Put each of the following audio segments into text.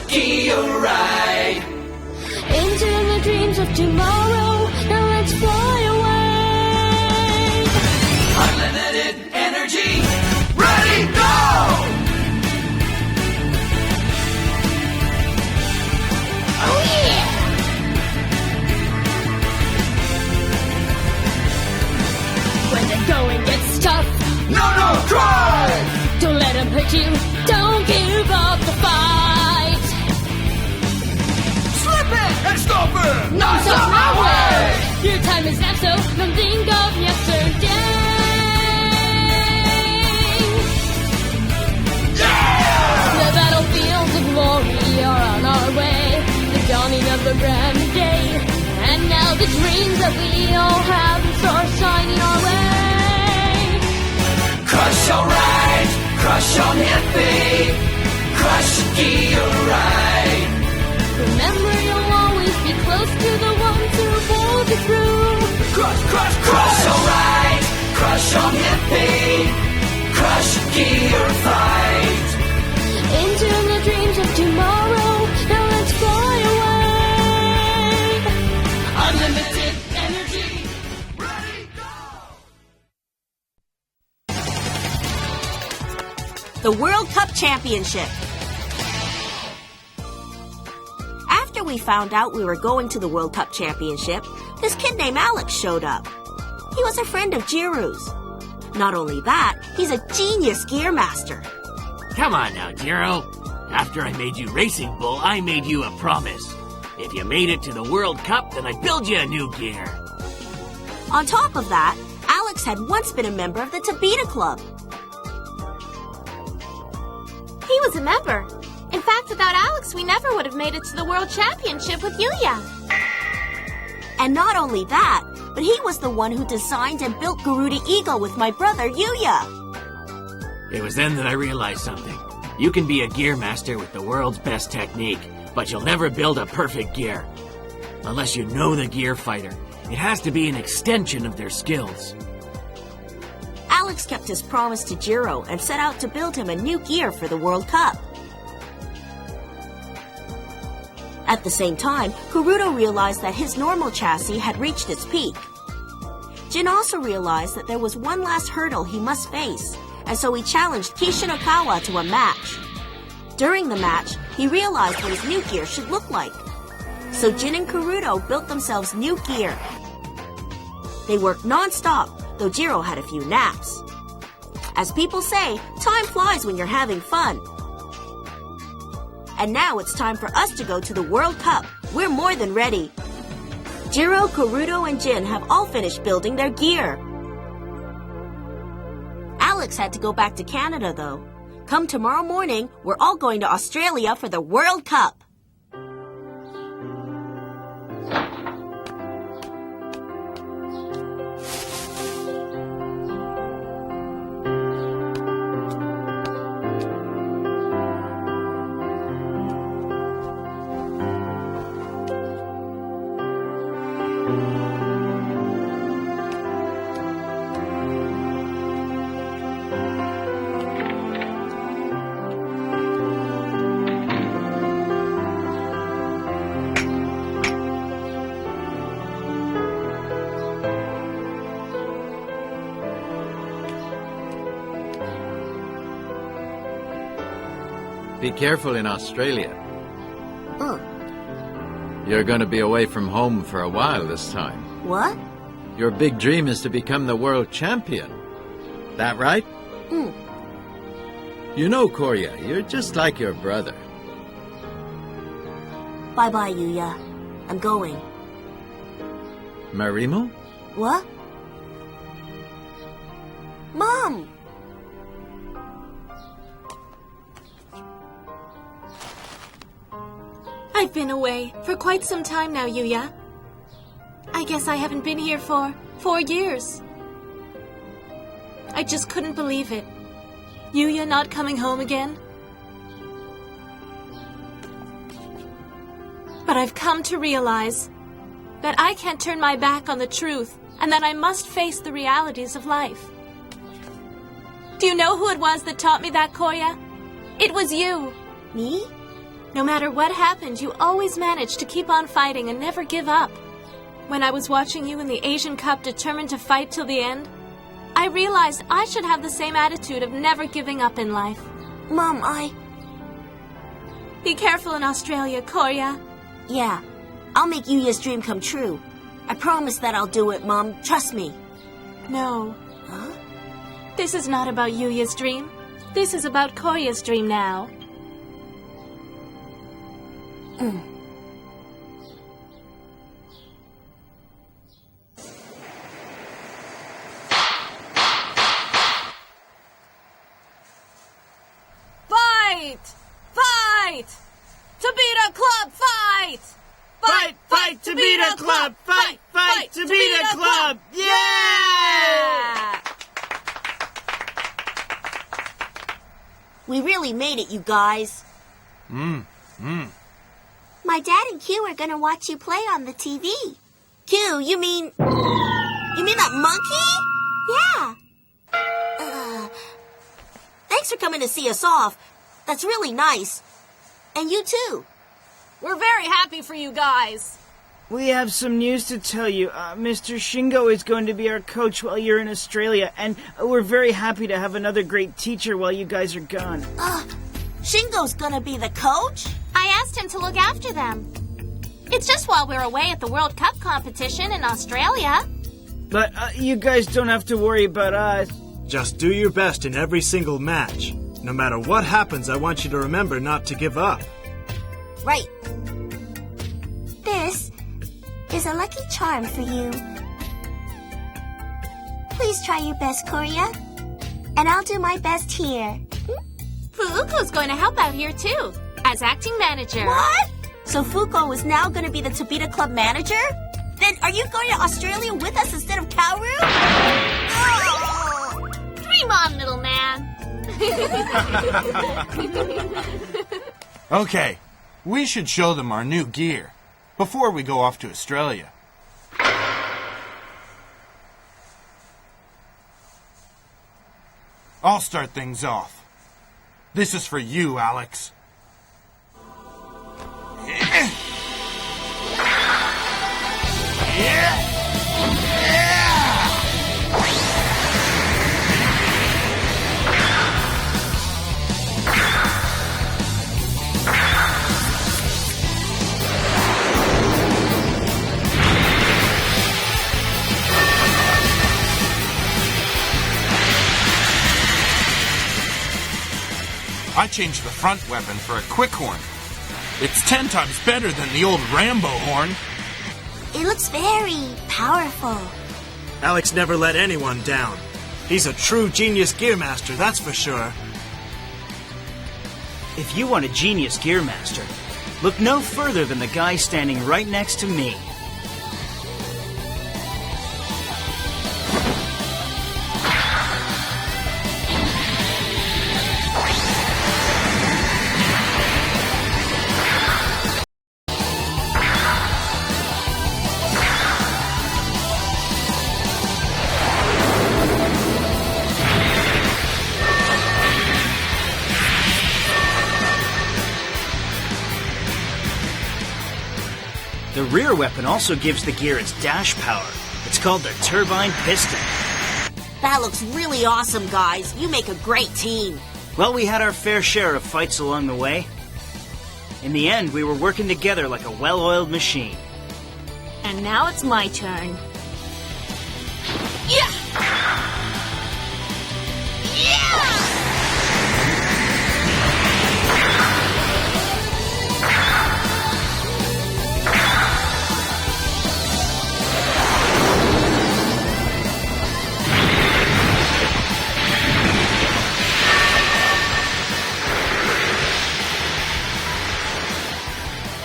Gear Ride. Into the dreams of tomorrow, now let's fly away. Unlimited energy. Ready, go! Oh yeah! When the going gets tough, No, drive! don't let them hurt you, don't give up the fight. Slip it and stop it! Not so my word! Your time is now, so don't think of yesterday. The battlefields of glory are on our way, the dawning of a brand new day. And now the dreams that we all have are shining our way. Crush your ride, crush your hippie, crush Gear Ride. Remember, you'll always be close to the ones who pulled you through. Crush, crush, crush your ride, crush your hippie, crush Gear Fight. Into the dreams of tomorrow, now let's fly away. Unlimited energy. Ready, go! The World Cup Championship. After we found out we were going to the World Cup Championship, this kid named Alex showed up. He was a friend of Jiru's. Not only that, he's a genius gear master. Come on now, Jiro. After I made you Racing Bull, I made you a promise. If you made it to the World Cup, then I'd build you a new gear. On top of that, Alex had once been a member of the Tabita Club. He was a member. In fact, without Alex, we never would have made it to the World Championship with Yuya. And not only that, but he was the one who designed and built Garuda Eagle with my brother Yuya. It was then that I realized something. You can be a gear master with the world's best technique, but you'll never build a perfect gear. Unless you know the gear fighter, it has to be an extension of their skills. Alex kept his promise to Jiro and set out to build him a new gear for the World Cup. At the same time, Kurudo realized that his normal chassis had reached its peak. Jin also realized that there was one last hurdle he must face, and so he challenged Kishinokawa to a match. During the match, he realized what his new gear should look like. So Jin and Kurudo built themselves new gear. They worked non-stop, though Jiro had a few naps. As people say, time flies when you're having fun. And now it's time for us to go to the World Cup. We're more than ready. Jiro, Kurudo, and Jin have all finished building their gear. Alex had to go back to Canada, though. Come tomorrow morning, we're all going to Australia for the World Cup. Be careful in Australia. Oh, You're going to be away from home for a while this time. what? Your big dream is to become the world champion. That right? You know, Korya, you're just like your brother. Bye-bye, Yuya. I'm going. Marimo? What? Mom! I've been away for quite some time now, Yuya. I guess I haven't been here for 4 years. I just couldn't believe it. Yuya not coming home again. But I've come to realize that I can't turn my back on the truth and that I must face the realities of life. Do you know who it was that taught me that, Koya? It was you. Me? No matter what happened, you always managed to keep on fighting and never give up. When I was watching you in the Asian Cup determined to fight till the end, I realized I should have the same attitude of never giving up in life. Mom, Be careful in Australia, Korya. Yeah, I'll make Yuya's dream come true. I promise that I'll do it, Mom. Trust me. No. Huh? This is not about Yuya's dream. This is about Korya's dream now. Fight! Fight! To beat a club, fight! Fight to beat a club! Fight to beat a club! Yeah! We really made it, you guys. My dad and Q are gonna watch you play on the TV. Q, you mean that monkey? Yeah. Thanks for coming to see us off. That's really nice. And you too. We're very happy for you guys. We have some news to tell you. Mr. Shingo is going to be our coach while you're in Australia, and we're very happy to have another great teacher while you guys are gone. Shingo's gonna be the coach? I asked him to look after them. It's just while we're away at the World Cup competition in Australia. But you guys don't have to worry about us. Just do your best in every single match. No matter what happens, I want you to remember not to give up. Right. This is a lucky charm for you. Please try your best, Korya. And I'll do my best here. Fuuko's going to help out here too, as acting manager. What? So Fuko is now going to be the Tabita Club manager? Then are you going to Australia with us instead of Kaoru? Oh! Dream on, little man. Okay, we should show them our new gear before we go off to Australia. I'll start things off. This is for you, Alex. I changed the front weapon for a quick horn. It's 10 times better than the old Rambo horn. It looks very powerful. Alex never let anyone down. He's a true genius gear master, that's for sure. If you want a genius gear master, look no further than the guy standing right next to me. The rear weapon also gives the gear its dash power. It's called the turbine piston. That looks really awesome, guys. You make a great team. Well, we had our fair share of fights along the way. In the end, we were working together like a well-oiled machine. And now it's my turn.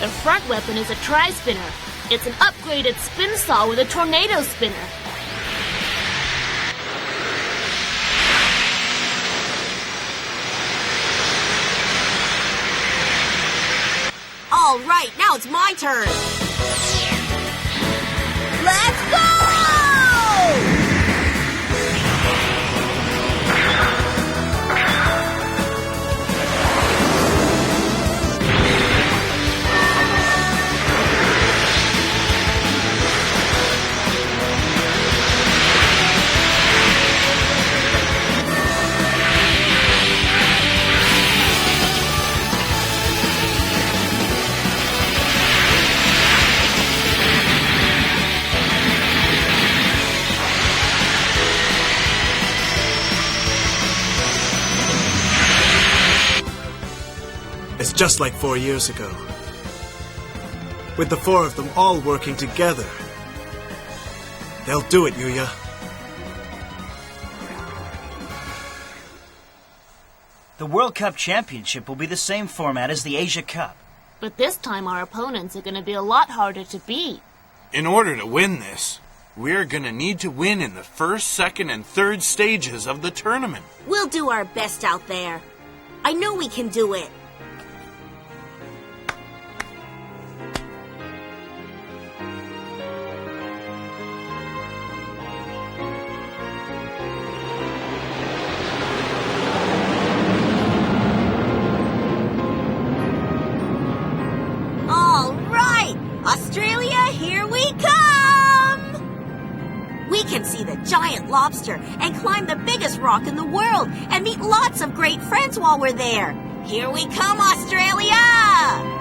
The front weapon is a tri-spinner. It's an upgraded spin saw with a tornado spinner. All right, now it's my turn. Let's go! It's just like 4 years ago. With the four of them all working together. They'll do it, Yuya. The World Cup Championship will be the same format as the Asia Cup. But this time our opponents are going to be a lot harder to beat. In order to win this, we're gonna need to win in the first, second, and third stages of the tournament. We'll do our best out there. I know we can do it. All right, Australia, here we come! We can see the giant lobster and climb the biggest rock in the world and meet lots of great friends while we're there. Here we come, Australia!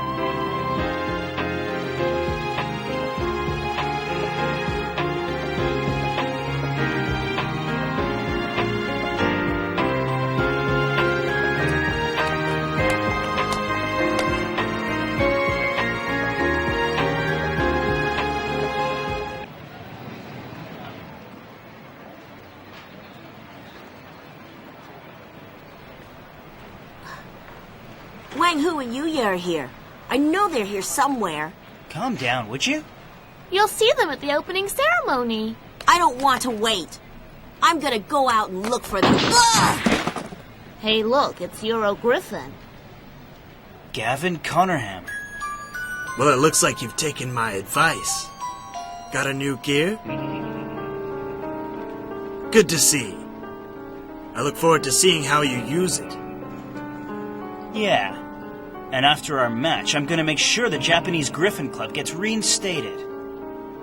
Wang Hu and Yuya are here. I know they're here somewhere. Calm down, would you? You'll see them at the opening ceremony. I don't want to wait. I'm gonna go out and look for them. Ugh! Hey, look, it's Euro Griffin. Gavin Connorham. Well, it looks like you've taken my advice. Got a new gear? Good to see. I look forward to seeing how you use it. Yeah. And after our match, I'm gonna make sure the Japanese Griffin Club gets reinstated.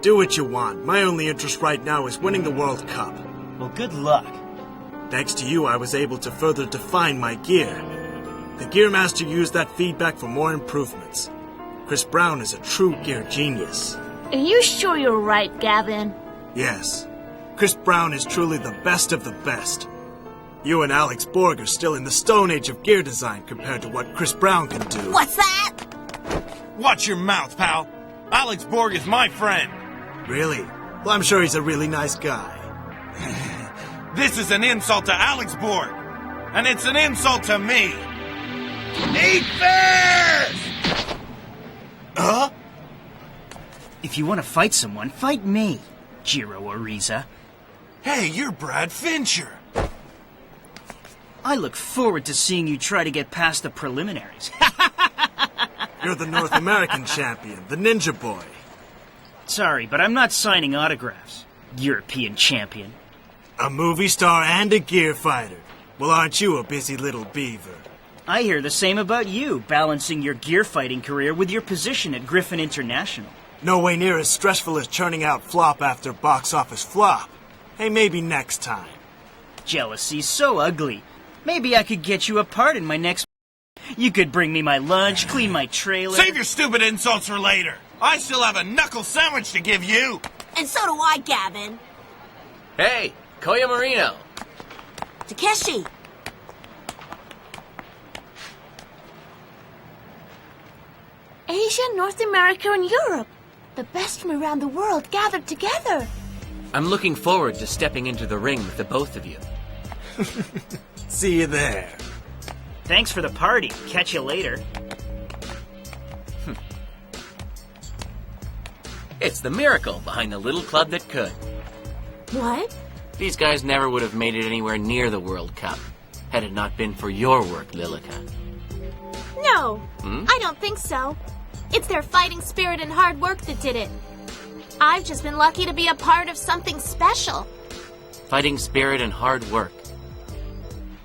Do what you want. My only interest right now is winning the World Cup. Well, good luck. Thanks to you, I was able to further define my gear. The Gearmaster used that feedback for more improvements. Chris Brown is a true gear genius. Are you sure you're right, Gavin? Yes. Chris Brown is truly the best of the best. You and Alex Borg are still in the Stone Age of gear design compared to what Chris Brown can do. What's that? Watch your mouth, pal. Alex Borg is my friend. Really? Well, I'm sure he's a really nice guy. This is an insult to Alex Borg. And it's an insult to me. Eat this! Huh? If you want to fight someone, fight me, Jiro Ariza. Hey, you're Brad Fincher. I look forward to seeing you try to get past the preliminaries. You're the North American champion, the Ninja Boy. Sorry, but I'm not signing autographs. European champion. A movie star and a gear fighter. Well, aren't you a busy little beaver? I hear the same about you, balancing your gear fighting career with your position at Griffin International. No way near as stressful as churning out flop after box office flop. Hey, maybe next time. Jealousy's so ugly. Maybe I could get you a part in my next... You could bring me my lunch, clean my trailer... Save your stupid insults for later. I still have a knuckle sandwich to give you. And so do I, Gavin. Hey, Koya Marino. Takeshi. Asia, North America, and Europe. The best from around the world gathered together. I'm looking forward to stepping into the ring with the both of you. See you there. Thanks for the party. Catch you later. It's the miracle behind the little club that could. What? These guys never would have made it anywhere near the World Cup had it not been for your work, Lilica. No, I don't think so. It's their fighting spirit and hard work that did it. I've just been lucky to be a part of something special. Fighting spirit and hard work.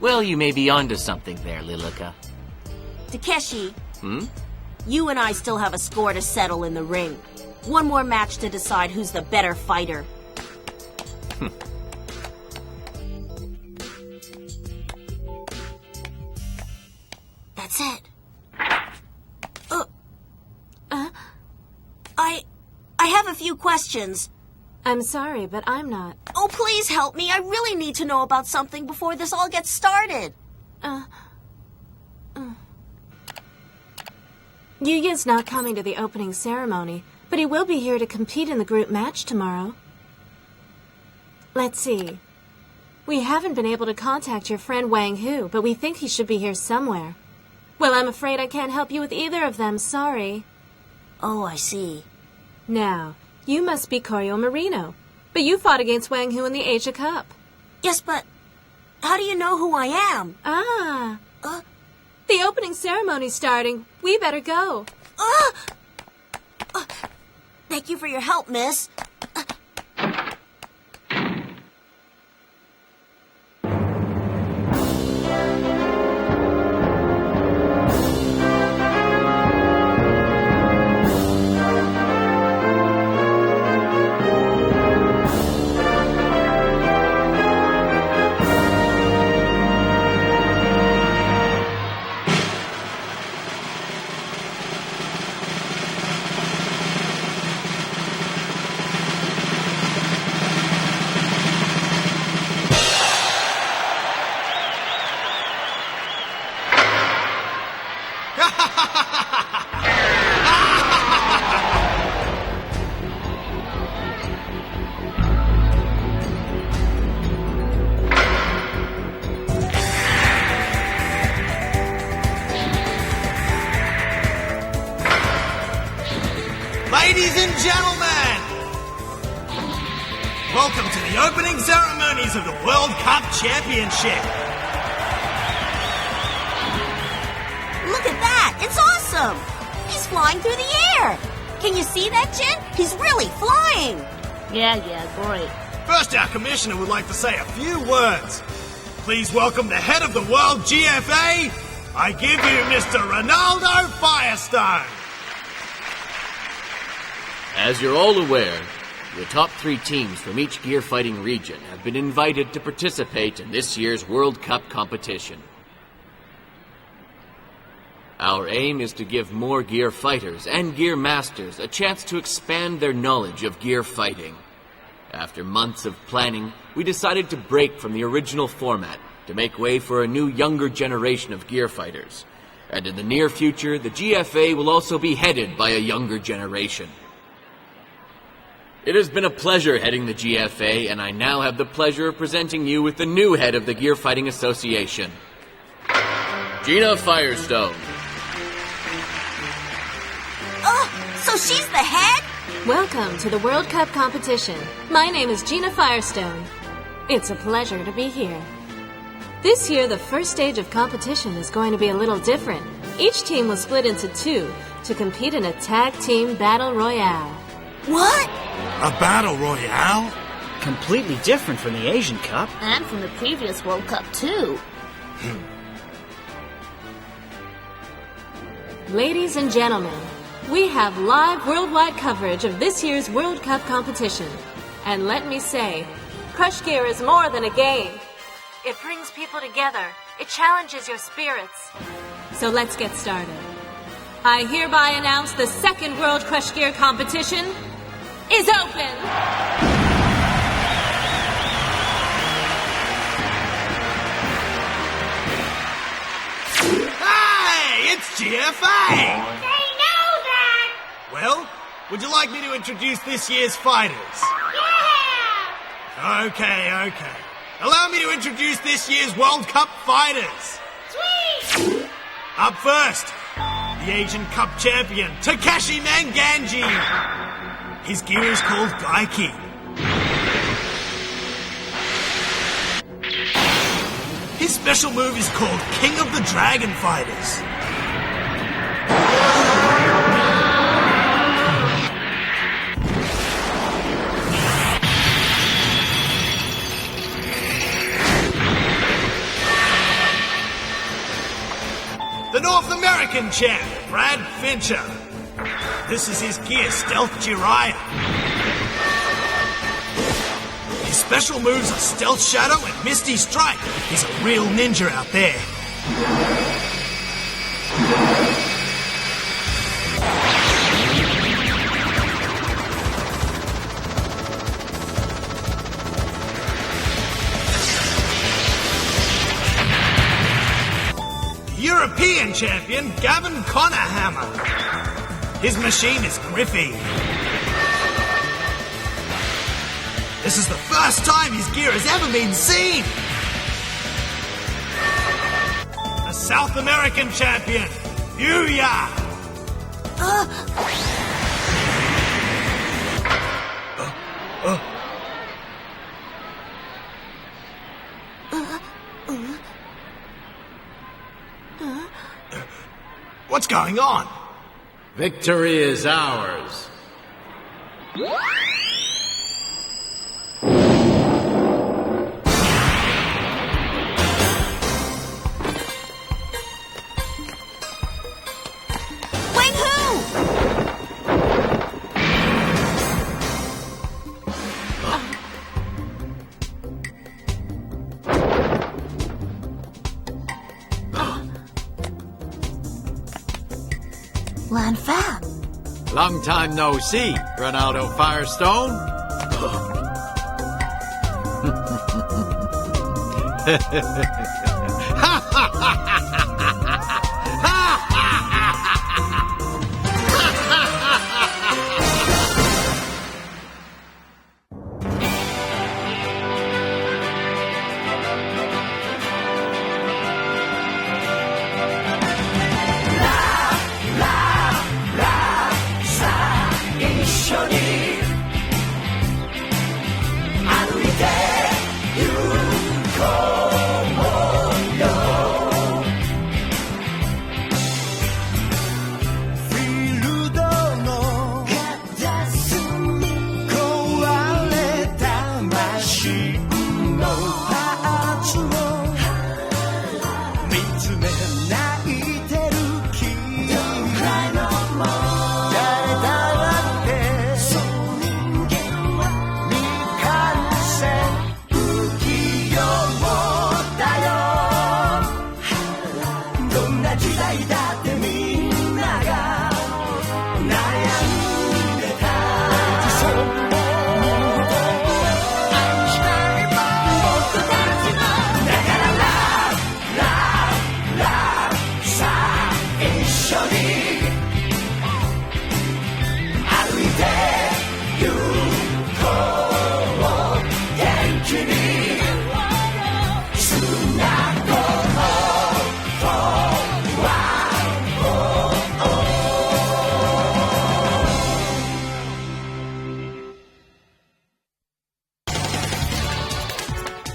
Well, you may be onto something there, Lilica. Takeshi. You and I still have a score to settle in the ring. One more match to decide who's the better fighter. That's it. I have a few questions. I'm sorry, but I'm not. Oh, please help me. I really need to know about something before this all gets started. Yuya's not coming to the opening ceremony, but he will be here to compete in the group match tomorrow. Let's see. We haven't been able to contact your friend Wang Hu, but we think he should be here somewhere. Well, I'm afraid I can't help you with either of them, sorry. Oh, I see. Now, you must be Koryo Marino, but you fought against Wang Hu in the Asia Cup. Yes, but how do you know who I am? Ah. The opening ceremony's starting. We better go. Thank you for your help, miss. Ladies and gentlemen, welcome to the opening ceremonies of the World Cup Championship. Look at that! It's awesome! He's flying through the air! Can you see that, Jin? He's really flying! Yeah, great. First, our commissioner would like to say a few words. Please welcome the head of the World GFA. I give you Mr. Ronaldo Firestone. As you're all aware, the top 3 teams from each gear fighting region have been invited to participate in this year's World Cup competition. Our aim is to give more gear fighters and gear masters a chance to expand their knowledge of gear fighting. After months of planning, we decided to break from the original format to make way for a new younger generation of gear fighters. And in the near future, the GFA will also be headed by a younger generation. It has been a pleasure heading the GFA, and I now have the pleasure of presenting you with the new head of the Gear Fighting Association, Gina Firestone. So she's the head? Welcome to the World Cup competition. My name is Gina Firestone. It's a pleasure to be here. This year, the first stage of competition is going to be a little different. Each team will split into 2 to compete in a tag team battle royale. What? A battle royale? Completely different from the Asian Cup. And from the previous World Cup, too. Ladies and gentlemen, we have live worldwide coverage of this year's World Cup competition. And let me say, Crush Gear is more than a game. It brings people together. It challenges your spirits. So let's get started. I hereby announce the second World Crush Gear competition is open! Hey, it's GFA! They know that! Well, would you like me to introduce this year's fighters? Yeah! Okay. Allow me to introduce this year's World Cup fighters. Sweet! Up first, the Asian Cup champion, Takeshi Manganji. His gear is called Gaiki. His special move is called King of the Dragon Fighters. The North American champ, Brad Fincher. This is his gear, Stealth Jiraiya. His special moves are Stealth Shadow and Misty Strike. He's a real ninja out there. European champion, Gavin Connorhammer. His machine is Griffey. This is the first time his gear has ever been seen. The South American champion, Yuya. What's going on? Victory is ours. Wang Hu! Lan Fan. Long time no see, Ronaldo Firestone.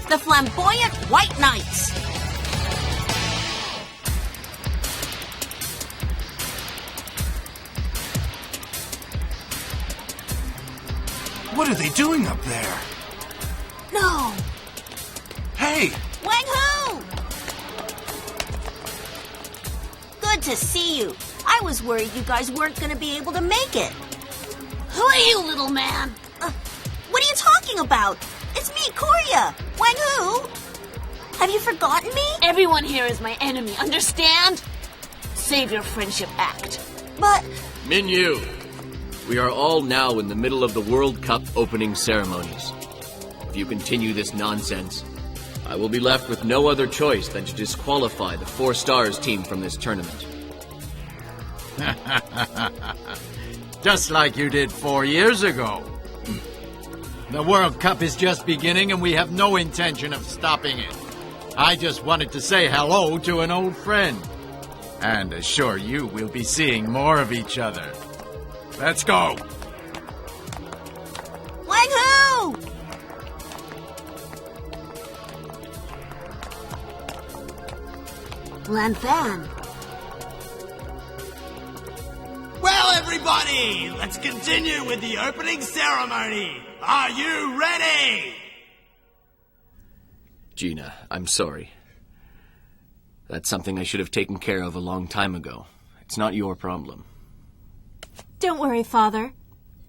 The Flamboyant White Knights. What are they doing up there? No. Hey! Wang Hu! Good to see you. I was worried you guys weren't going to be able to make it. Who are you, little man? What are you talking about? It's me, Korya. Wang Hu? Have you forgotten me? Everyone here is my enemy, understand? Save your friendship act. But... Minyu, we are all now in the middle of the World Cup opening ceremonies. If you continue this nonsense, I will be left with no other choice than to disqualify the 4 Stars team from this tournament. Just like you did 4 years ago. The World Cup is just beginning and we have no intention of stopping it. I just wanted to say hello to an old friend. And assure you we'll be seeing more of each other. Let's go. Wang Hu! Lan Fan. Well, everybody, let's continue with the opening ceremony. Are you ready? Gina, I'm sorry. That's something I should have taken care of a long time ago. It's not your problem. Don't worry, Father.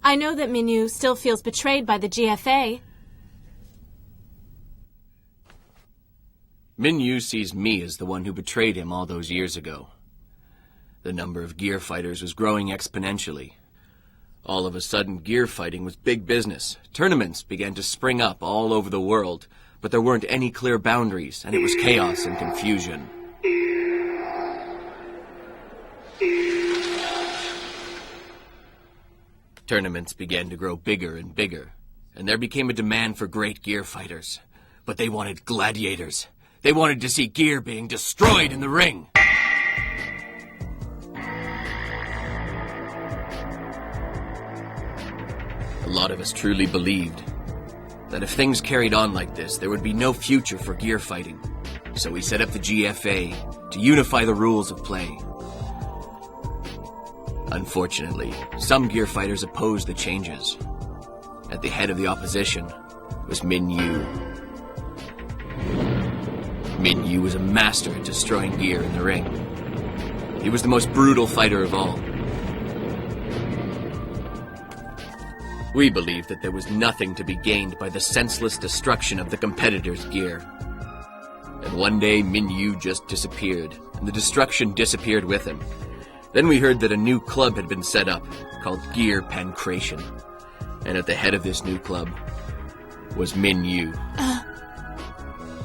I know that Minyu still feels betrayed by the GFA. Minyu sees me as the one who betrayed him all those years ago. The number of gear fighters was growing exponentially. All of a sudden, gear fighting was big business. Tournaments began to spring up all over the world, but there weren't any clear boundaries, and it was chaos and confusion. Tournaments began to grow bigger and bigger, and there became a demand for great gear fighters. But they wanted gladiators. They wanted to see gear being destroyed in the ring. A lot of us truly believed that if things carried on like this, there would be no future for gear fighting. So we set up the GFA to unify the rules of play. Unfortunately, some gear fighters opposed the changes. At the head of the opposition was Min Yu. Min Yu was a master at destroying gear in the ring. He was the most brutal fighter of all. We believed that there was nothing to be gained by the senseless destruction of the competitor's gear. And one day, Min Yu just disappeared, and the destruction disappeared with him. Then we heard that a new club had been set up, called Gear Pancration. And at the head of this new club was Min Yu.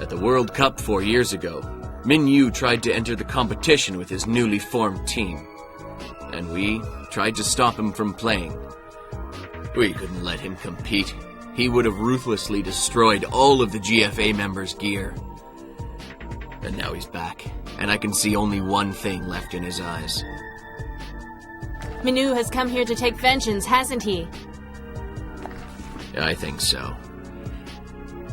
At the World Cup 4 years ago, Min Yu tried to enter the competition with his newly formed team. And we tried to stop him from playing. We couldn't let him compete. He would have ruthlessly destroyed all of the GFA members' gear. And now he's back, and I can see only one thing left in his eyes. Min-Yu has come here to take vengeance, hasn't he? I think so.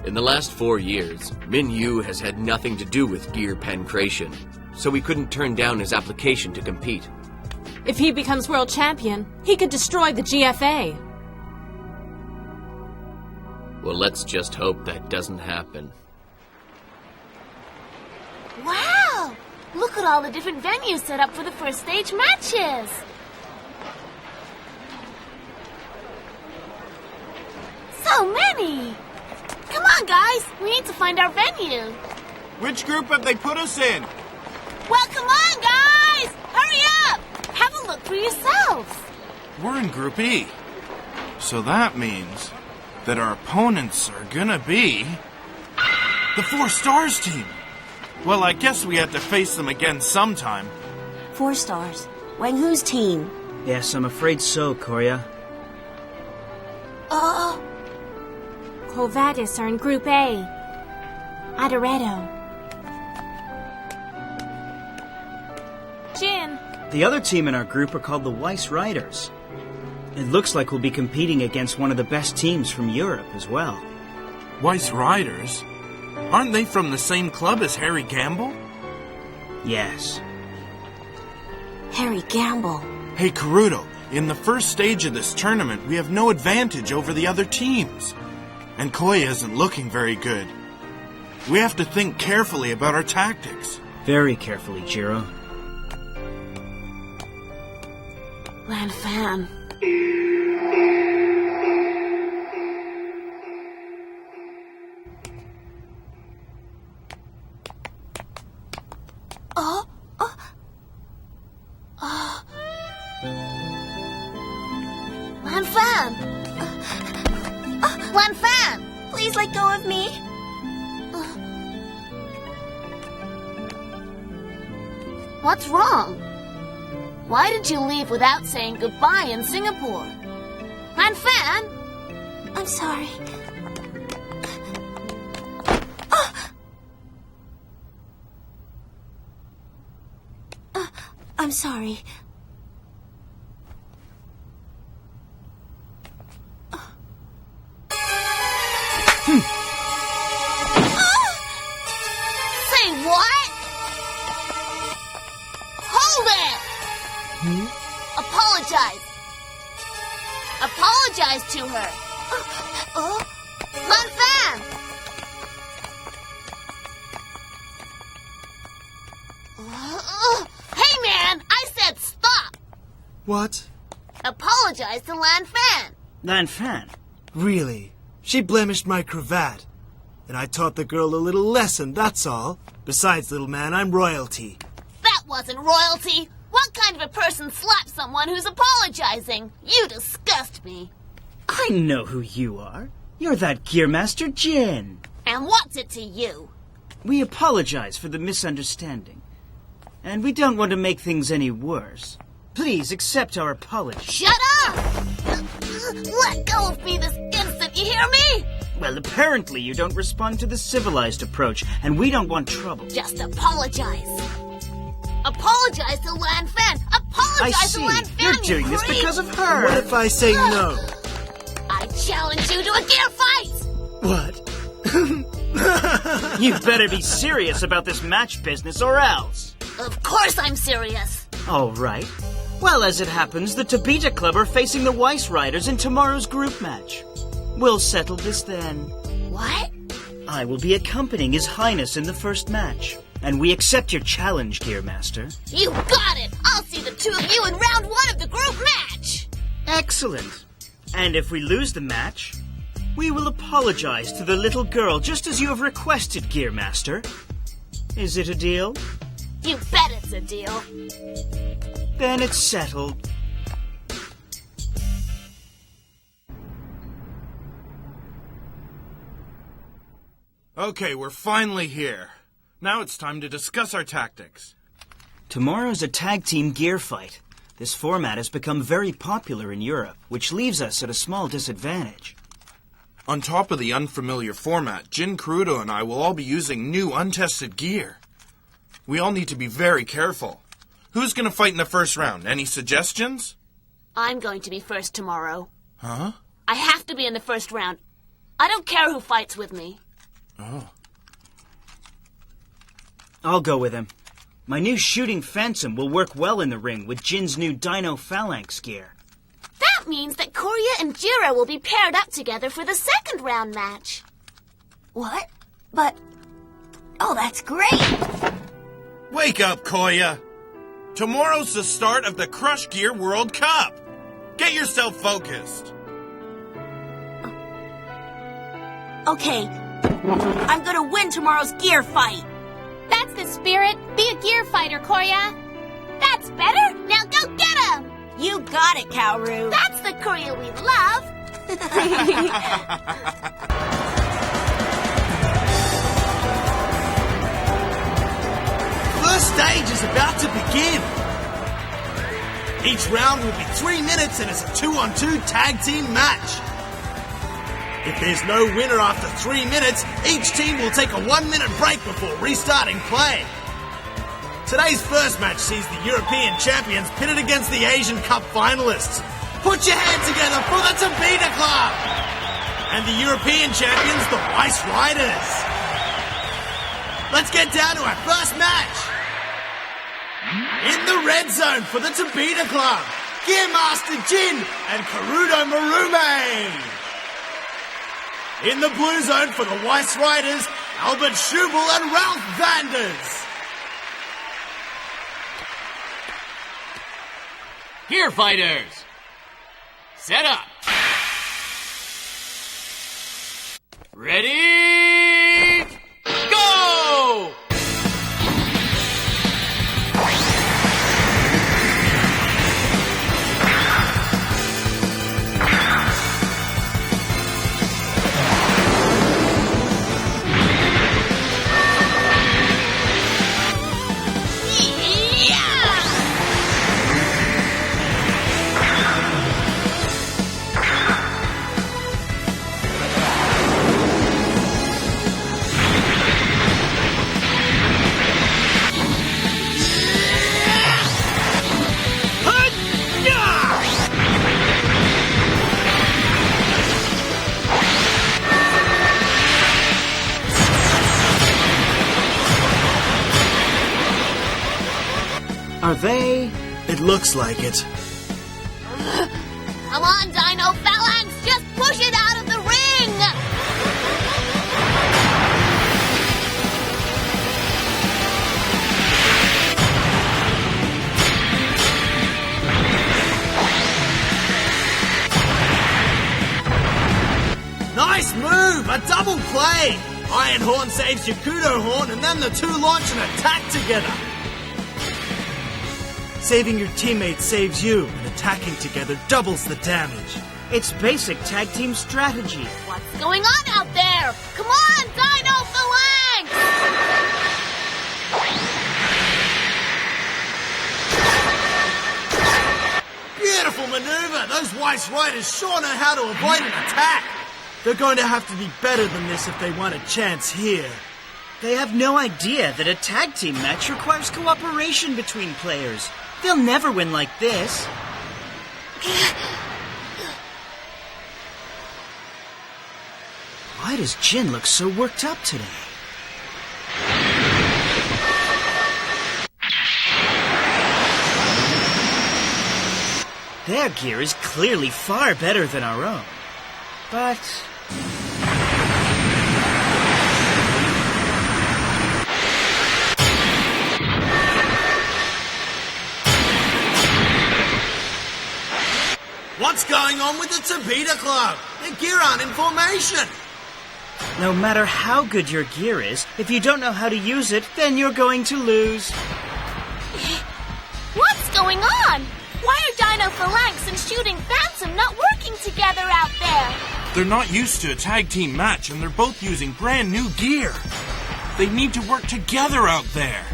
In the last 4 years, Min Yu has had nothing to do with Gear Pancration, so we couldn't turn down his application to compete. If he becomes world champion, he could destroy the GFA. Well, let's just hope that doesn't happen. Wow! Look at all the different venues set up for the first stage matches. So many! Come on, guys. We need to find our venue. Which group have they put us in? Well, come on, guys! Hurry up! Have a look for yourselves. We're in Group E. So that means that our opponents are gonna be the 4 Stars team. Well, I guess we have to face them again sometime. 4 Stars. Wang Hu's team. Yes, I'm afraid so, Korya. Quo Vadis are in Group A. Adoretto. Jin. The other team in our group are called the Weiss Riders. It looks like we'll be competing against one of the best teams from Europe as well. Weiss Riders? Aren't they from the same club as Harry Gamble? Yes. Harry Gamble. Hey, Karuto, in the first stage of this tournament, we have no advantage over the other teams. And Koya isn't looking very good. We have to think carefully about our tactics. Very carefully, Jiro. Lan Fan. Lan Fan! Lan Fan! Please let go of me. What's wrong? Why did you leave without saying goodbye in Singapore? Lan Fan! I'm sorry. I'm sorry. Say what? Hold it! Apologize. Apologize to her. Lan Fan! Hey man, I said stop! What? Apologize to Lan Fan. Lan Fan? Really? She blemished my cravat. And I taught the girl a little lesson, that's all. Besides, little man, I'm royalty. That wasn't royalty. What kind of a person slaps someone who's apologizing? You disgust me. I know who you are. You're that Gearmaster Jin. And what's it to you? We apologize for the misunderstanding. And we don't want to make things any worse. Please accept our apology. Shut up! Let go of me this instant, you hear me? Well, apparently you don't respond to the civilized approach, and we don't want trouble. Just apologize. Apologize to Lan Fan! I Apologize see. to Lan Fan! You're doing this creep! because of her. What if I say no? I challenge you to a gear fight! What? You better be serious about this match business or else. Of course I'm serious. All right. Well, as it happens, the Tabita Club are facing the Weiss Riders in tomorrow's group match. We'll settle this then. What? I will be accompanying His Highness in the first match. And we accept your challenge, Gear Master. You got it! I'll see the two of you in round 1 of the group match! Excellent. And if we lose the match, we will apologize to the little girl just as you have requested, Gear Master. Is it a deal? You bet it's a deal. Then it's settled. Okay, we're finally here. Now it's time to discuss our tactics. Tomorrow's a tag team gear fight. This format has become very popular in Europe, which leaves us at a small disadvantage. On top of the unfamiliar format, Jin Karuto and I will all be using new, untested gear. We all need to be very careful. Who's going to fight in the first round? Any suggestions? I'm going to be first tomorrow. Huh? I have to be in the first round. I don't care who fights with me. Oh. I'll go with him. My new shooting phantom will work well in the ring with Jin's new Dino Phalanx gear. That means that Korya and Jiro will be paired up together for the second round match. What? But... Oh, that's great! Wake up, Koya! Tomorrow's the start of the Crush Gear World Cup! Get yourself focused! Okay, I'm gonna win tomorrow's gear fight. That's the spirit. Be a gear fighter, Korya. That's better. Now go get him! You got it, Kaoru. That's the Korya we love! First stage is about to begin. Each round will be 3 minutes and it's a 2-on-2 tag team match. If there's no winner after 3 minutes, each team will take a 1-minute break before restarting play. Today's first match sees the European champions pitted against the Asian Cup finalists. Put your hands together for the Tabita Club! And the European champions, the Weiss Riders. Let's get down to our first match. In the red zone for the Tabita Club, Gearmaster Jin and Karuto Marume. In the blue zone for the Weiss Riders, Albert Schubel and Ralph Vanders. Gear fighters! Set up! Ready? Go! Are they? It looks like it. Come on, Dino Phalanx! Just push it out of the ring! Nice move! A double play! Iron Horn saves Yakuto Horn and then the two launch an attack together. Saving your teammate saves you, and attacking together doubles the damage. It's basic tag team strategy. What's going on out there? Come on, Dino Phalanx! Beautiful maneuver. Those Weiss Riders sure know how to avoid an attack. They're going to have to be better than this if they want a chance here. They have no idea that a tag team match requires cooperation between players. They'll never win like this. Why does Jin look so worked up today? Their gear is clearly far better than our own. But... What's going on with the Tabita Club? Their gear aren't in formation. no matter how good your gear is, if you don't know how to use it, then you're going to lose. What's going on? Why are Dino Phalanx and Shooting Phantom not working together out there? They're not used to a tag team match, and they're both using brand new gear. They need to work together out there.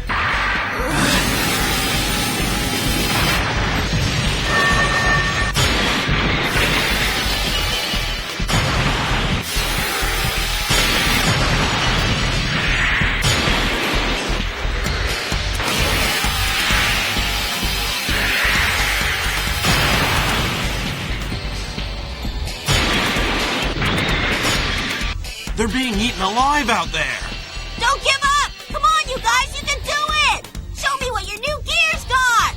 They're being eaten alive out there. Don't give up! Come on, you guys, you can do it! Show me what your new gear's got!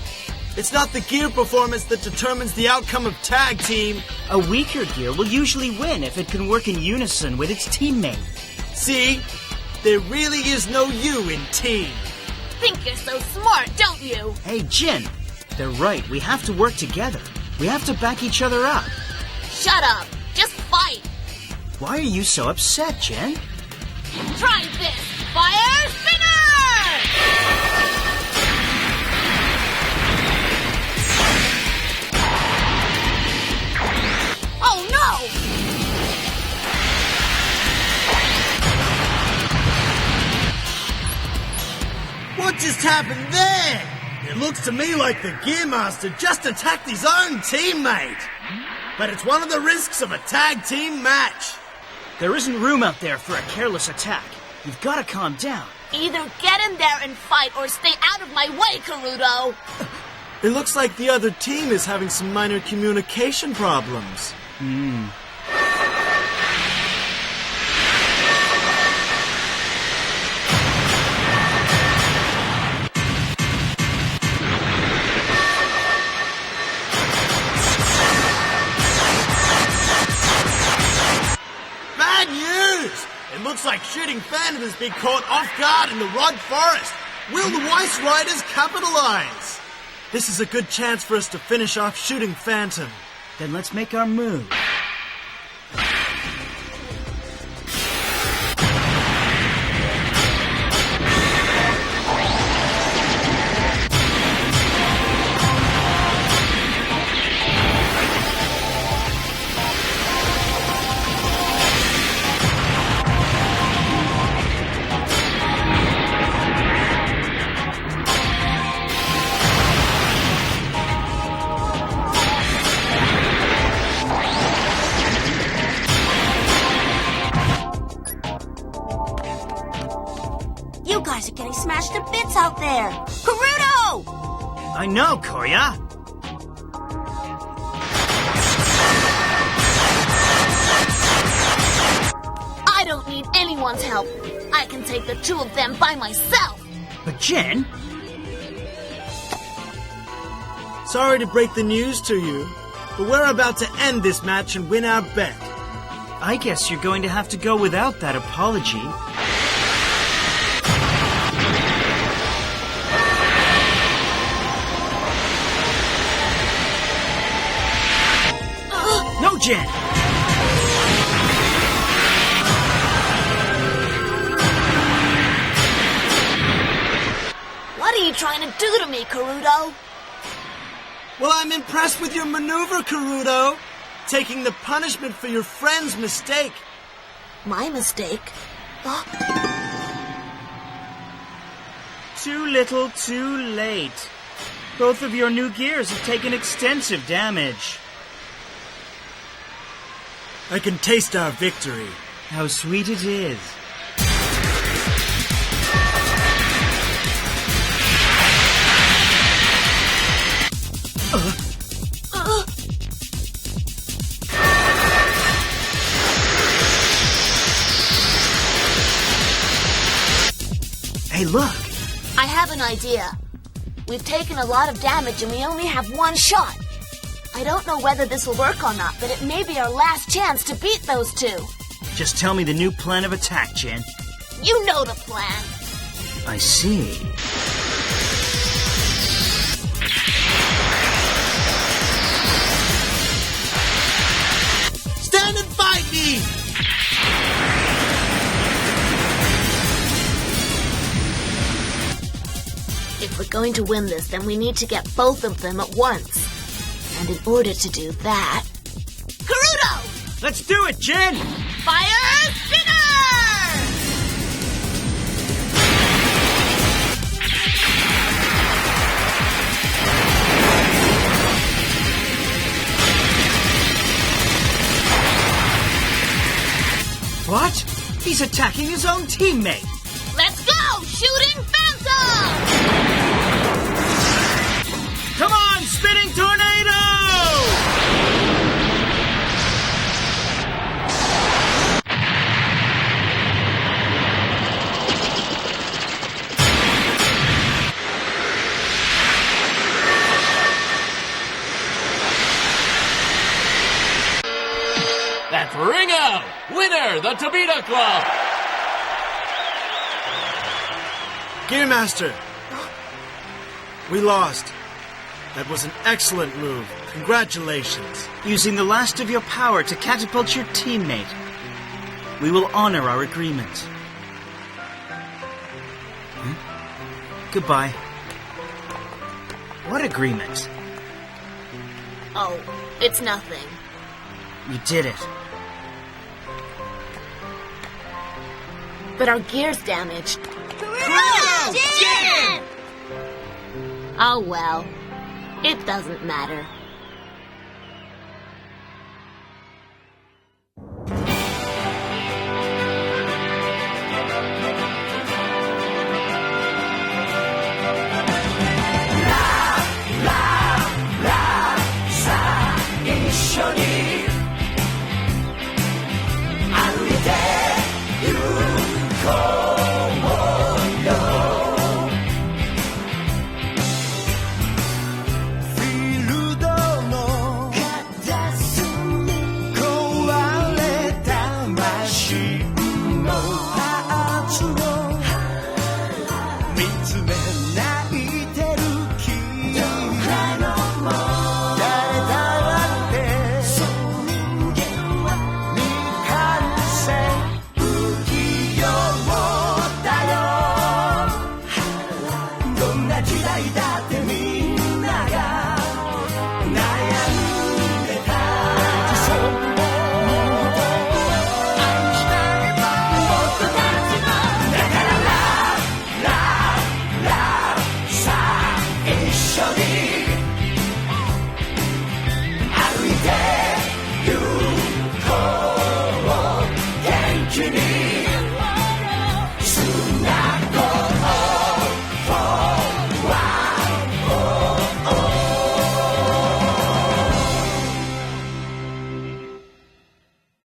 It's not the gear performance that determines the outcome of tag team. A weaker gear will usually win if it can work in unison with its teammate. See? There really is no you in team. Think you're so smart, don't you? Hey, Jin, they're right. We have to work together. We have to back each other up. Shut up. Just fight. Why are you so upset, Jen? Try this. Fire spinner! Oh, no! What just happened there? It looks to me like the Gearmaster just attacked his own teammate. But it's one of the risks of a tag team match. There isn't room out there for a careless attack. You've got to calm down. Either get in there and fight or stay out of my way, Karuto. It looks like the other team is having some minor communication problems. Bad news! It looks like Shooting Phantom has been caught off guard in the Rod Forest. Will the Weiss Riders capitalize? This is a good chance for us to finish off Shooting Phantom. Then let's make our move. You guys are getting smashed to bits out there! Karuto! I know, Korya. I don't need anyone's help. I can take the two of them by myself. But Jen, Sorry to break the news to you, but we're about to end this match and win our bet. I guess you're going to have to go without that apology. No, Jen! What are you trying to do to me, Karuto? Well, I'm impressed with your maneuver, Karuto. Taking the punishment for your friend's mistake. My mistake? Too little, too late. Both of your new gears have taken extensive damage. I can taste our victory. How sweet it is. Hey, look! I have an idea. We've taken a lot of damage and we only have one shot. I don't know whether this will work or not, but it may be our last chance to beat those two. Just tell me the new plan of attack, Jen. You know the plan. I see. Stand and fight me! If we're going to win this, then we need to get both of them at once. And in order to do that... Gerudo! Let's do it, Jen! Fire Spinner! What? He's attacking his own teammate! Let's go! Shooting Phantom! Come on, Spinning Tornado! That's Ringo! Winner, the Tobita Club! Gearmaster! We lost. That was an excellent move. Congratulations. Using the last of your power to catapult your teammate. We will honor our agreement. Goodbye. What agreement? Oh, it's nothing. You did it. But our gear's damaged. Jen! Oh well. It doesn't matter.